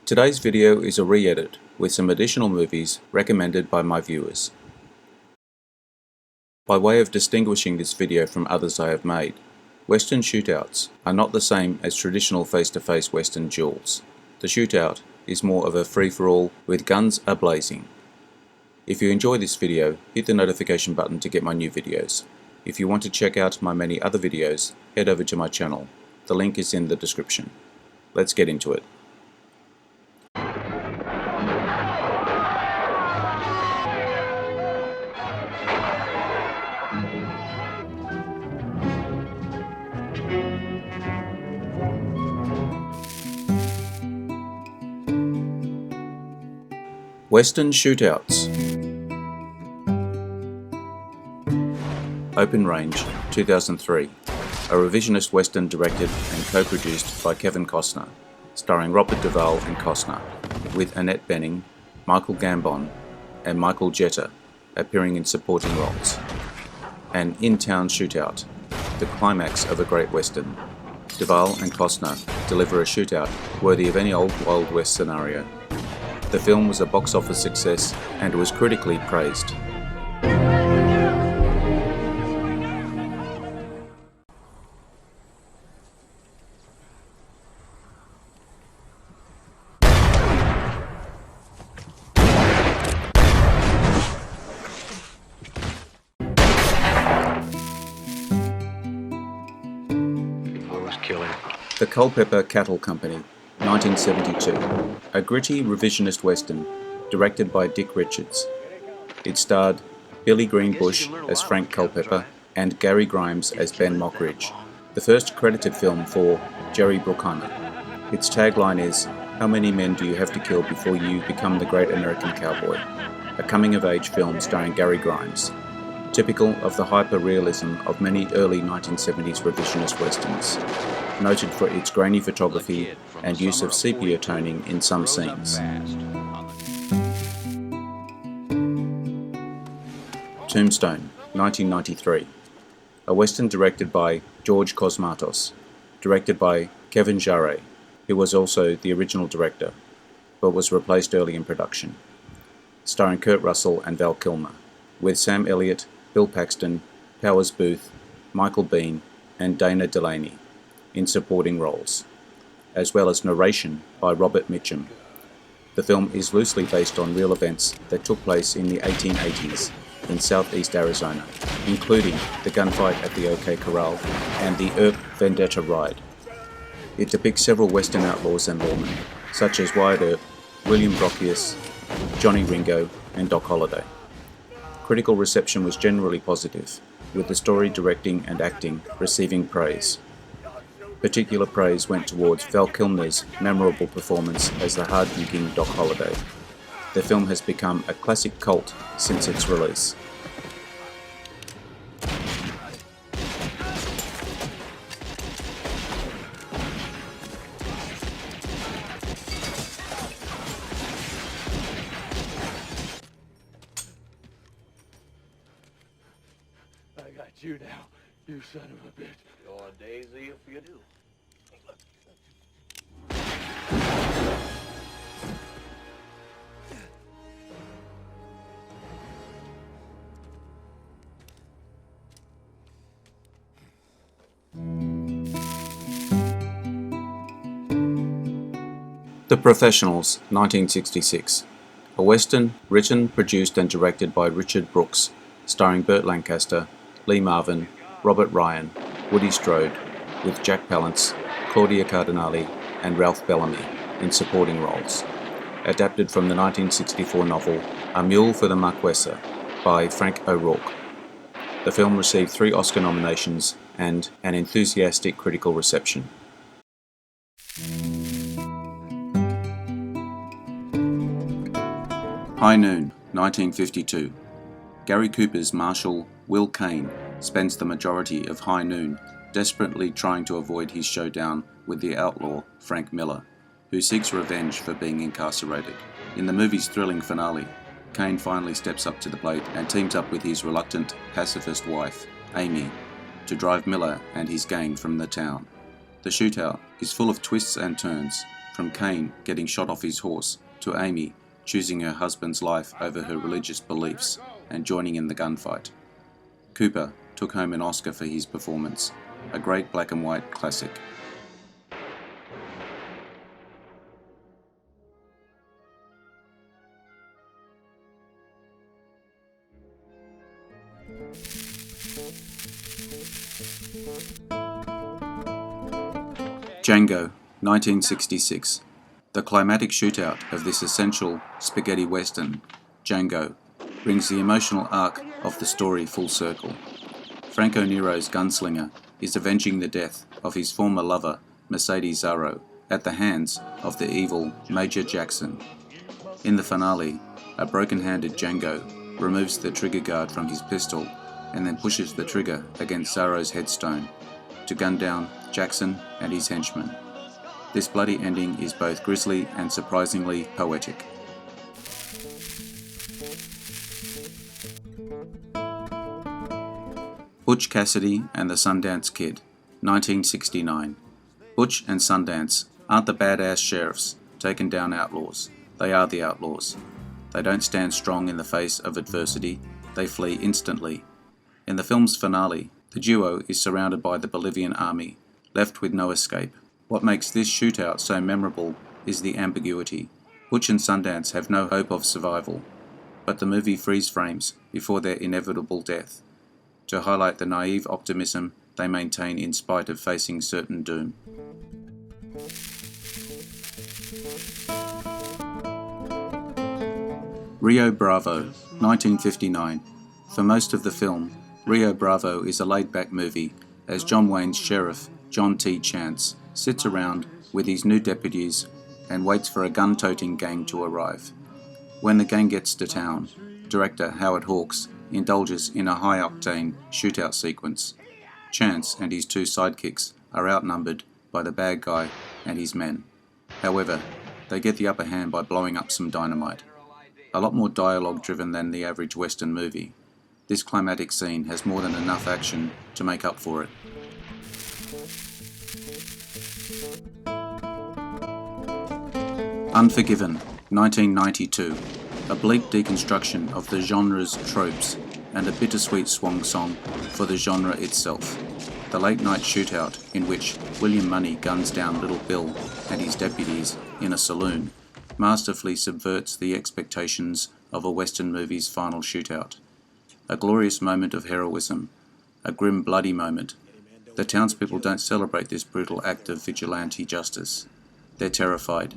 Today's video is a re-edit with some additional movies recommended by my viewers. By way of distinguishing this video from others I have made, Western shootouts are not the same as traditional face-to-face Western duels. The shootout is more of a free-for-all with guns a-blazing. If you enjoy this video, hit the notification button to get my new videos. If you want to check out my many other videos, head over to my channel. The link is in the description. Let's get into it. Western shootouts. Open Range, 2003. A revisionist Western directed and co-produced by Kevin Costner, starring Robert Duvall and Costner, with Annette Bening, Michael Gambon, and Michael Jetta appearing in supporting roles. An in-town shootout, the climax of a great Western. Duvall and Costner deliver a shootout worthy of any old Wild West scenario. The film was a box office success and was critically praised. The Culpeper Cattle Company, 1972. A gritty revisionist Western, directed by Dick Richards. It starred Billy Greenbush as Frank Culpeper and Gary Grimes as Ben Mockridge, the first credited film for Jerry Bruckheimer. Its tagline is, "How many men do you have to kill before you become the great American cowboy?" A coming-of-age film starring Gary Grimes, typical of the hyper-realism of many early 1970s revisionist Westerns, noted for its grainy photography and use of sepia toning in some scenes. Tombstone, 1993. A Western directed by George Cosmatos, directed by Kevin Jarre, who was also the original director, but was replaced early in production. Starring Kurt Russell and Val Kilmer, with Sam Elliott, Bill Paxton, Powers Booth, Michael Biehn, and Dana Delaney in supporting roles, as well as narration by Robert Mitchum. The film is loosely based on real events that took place in the 1880s in southeast Arizona, including the gunfight at the OK Corral and the Earp Vendetta Ride. It depicts several Western outlaws and lawmen, such as Wyatt Earp, William Brocchius, Johnny Ringo, and Doc Holliday. Critical reception was generally positive, with the story, directing, and acting receiving praise. Particular praise went towards Val Kilmer's memorable performance as the hard-drinking Doc Holliday. The film has become a classic cult since its release. I got you now, you son of a bitch. Your daisy if you do. The Professionals, 1966. A Western written, produced and directed by Richard Brooks, starring Burt Lancaster, Lee Marvin, Robert Ryan, Woody Strode, with Jack Palance, Claudia Cardinale and Ralph Bellamy in supporting roles. Adapted from the 1964 novel A Mule for the Marquesa by Frank O'Rourke. The film received 3 Oscar nominations and an enthusiastic critical reception. High Noon, 1952. Gary Cooper's Marshal, Will Kane, spends the majority of High Noon desperately trying to avoid his showdown with the outlaw Frank Miller, who seeks revenge for being incarcerated. In the movie's thrilling finale, Kane finally steps up to the plate and teams up with his reluctant pacifist wife, Amy, to drive Miller and his gang from the town. The shootout is full of twists and turns, from Kane getting shot off his horse to Amy choosing her husband's life over her religious beliefs and joining in the gunfight. Cooper took home an Oscar for his performance, a great black and white classic. Jango, 1966. The climatic shootout of this essential spaghetti western, Jango, brings the emotional arc of the story full circle. Franco Nero's gunslinger is avenging the death of his former lover, Mercedes Zarro, at the hands of the evil Major Jackson. In the finale, a broken-handed Jango removes the trigger guard from his pistol and then pushes the trigger against Zarro's headstone to gun down Jackson and his henchmen. This bloody ending is both grisly and surprisingly poetic. Butch Cassidy and the Sundance Kid, 1969. Butch and Sundance aren't the badass sheriffs taking down outlaws. They are the outlaws. They don't stand strong in the face of adversity. They flee instantly. In the film's finale, the duo is surrounded by the Bolivian army, left with no escape. What makes this shootout so memorable is the ambiguity. Butch and Sundance have no hope of survival, but the movie freeze frames before their inevitable death, to highlight the naive optimism they maintain in spite of facing certain doom. Rio Bravo, 1959. For most of the film, Rio Bravo is a laid-back movie as John Wayne's sheriff, John T. Chance, sits around with his new deputies and waits for a gun-toting gang to arrive. When the gang gets to town, director Howard Hawks indulges in a high-octane shootout sequence. Chance and his two sidekicks are outnumbered by the bad guy and his men. However, they get the upper hand by blowing up some dynamite. A lot more dialogue-driven than the average Western movie. This climatic scene has more than enough action to make up for it. Unforgiven, 1992. A bleak deconstruction of the genre's tropes and a bittersweet swan song for the genre itself. The late-night shootout in which William Money guns down Little Bill and his deputies in a saloon masterfully subverts the expectations of a Western movie's final shootout. A glorious moment of heroism, a grim bloody moment. The townspeople don't celebrate this brutal act of vigilante justice. They're terrified.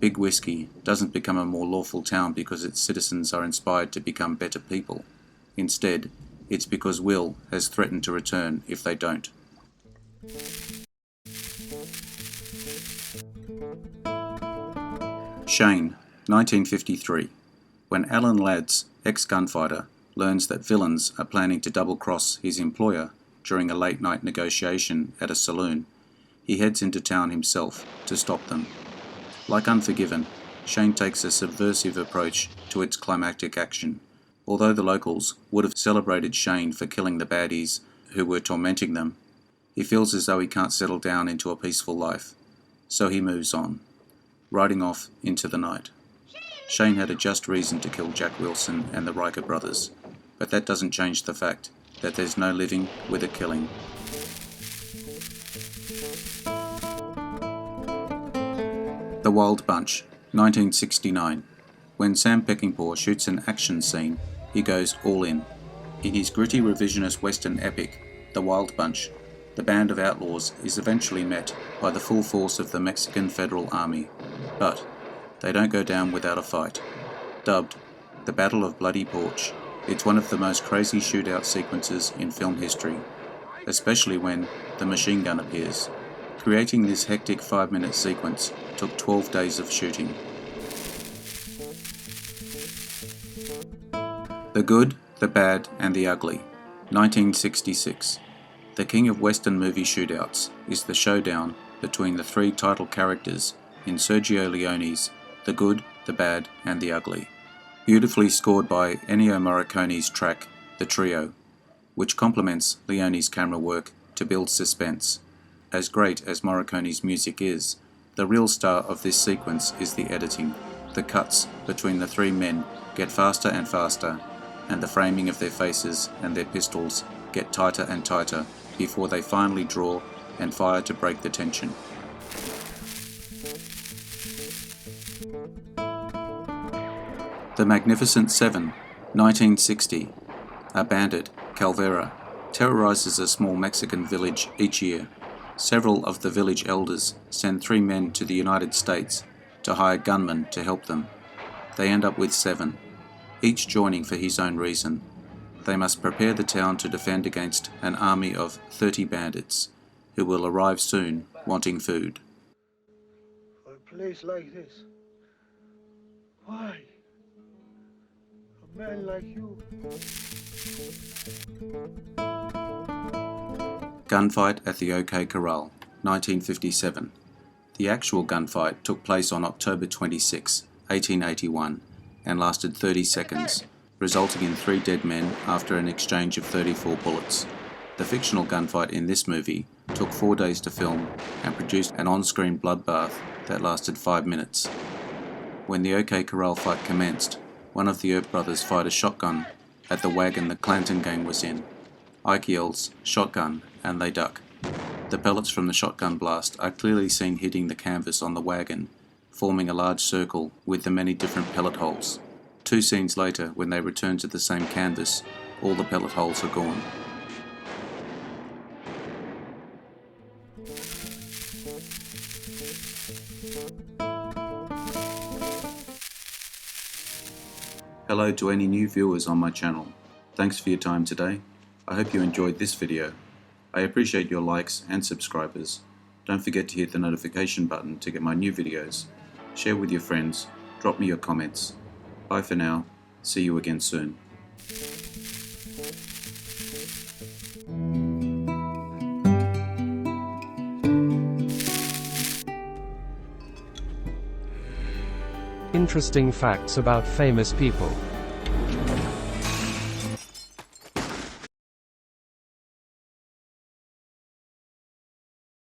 Big Whiskey doesn't become a more lawful town because its citizens are inspired to become better people. Instead, it's because Will has threatened to return if they don't. Shane, 1953. When Alan Ladd's ex-gunfighter learns that villains are planning to double-cross his employer during a late-night negotiation at a saloon, he heads into town himself to stop them. Like Unforgiven, Shane takes a subversive approach to its climactic action. Although the locals would have celebrated Shane for killing the baddies who were tormenting them, he feels as though he can't settle down into a peaceful life, so he moves on, riding off into the night. Shane had a just reason to kill Jack Wilson and the Riker brothers, but that doesn't change the fact that there's no living with a killing. The Wild Bunch, 1969. When Sam Peckinpah shoots an action scene, he goes all in. In his gritty revisionist Western epic, The Wild Bunch, the band of outlaws is eventually met by the full force of the Mexican Federal Army, but they don't go down without a fight. Dubbed the Battle of Bloody Porch, it's one of the most crazy shootout sequences in film history, especially when the machine gun appears. Creating this hectic 5-minute sequence took 12 days of shooting. The Good, the Bad and the Ugly, 1966. The king of Western movie shootouts is the showdown between the three title characters in Sergio Leone's The Good, the Bad and the Ugly. Beautifully scored by Ennio Morricone's track, The Trio, which complements Leone's camera work to build suspense. As great as Morricone's music is, The real star of this sequence is the editing. The cuts between the three men get faster and faster, and the framing of their faces and their pistols get tighter and tighter before they finally draw and fire to break the tension. The Magnificent Seven, 1960. A bandit, Calvera, terrorizes a small Mexican village each year. Several of the village elders send 3 men to the United States to hire gunmen to help them. They end up with 7, each joining for his own reason. They must prepare the town to defend against an army of 30 bandits, who will arrive soon wanting food. For a place like this, why? A man like you. Gunfight at the OK Corral, 1957. The actual gunfight took place on October 26, 1881, and lasted 30 seconds, resulting in 3 dead men after an exchange of 34 bullets. The fictional gunfight in this movie took 4 days to film and produced an on-screen bloodbath that lasted 5 minutes. When the OK Corral fight commenced, one of the Earp brothers fired a shotgun at the wagon the Clanton gang was in. Ike yells, "Shotgun," and they duck. The pellets from the shotgun blast are clearly seen hitting the canvas on the wagon, forming a large circle with the many different pellet holes. 2 scenes later, when they return to the same canvas, all the pellet holes are gone. Hello to any new viewers on my channel. Thanks for your time today. I hope you enjoyed this video. I appreciate your likes and subscribers. Don't forget to hit the notification button to get my new videos. Share with your friends. Drop me your comments. Bye for now. See you again soon. Interesting facts about famous people.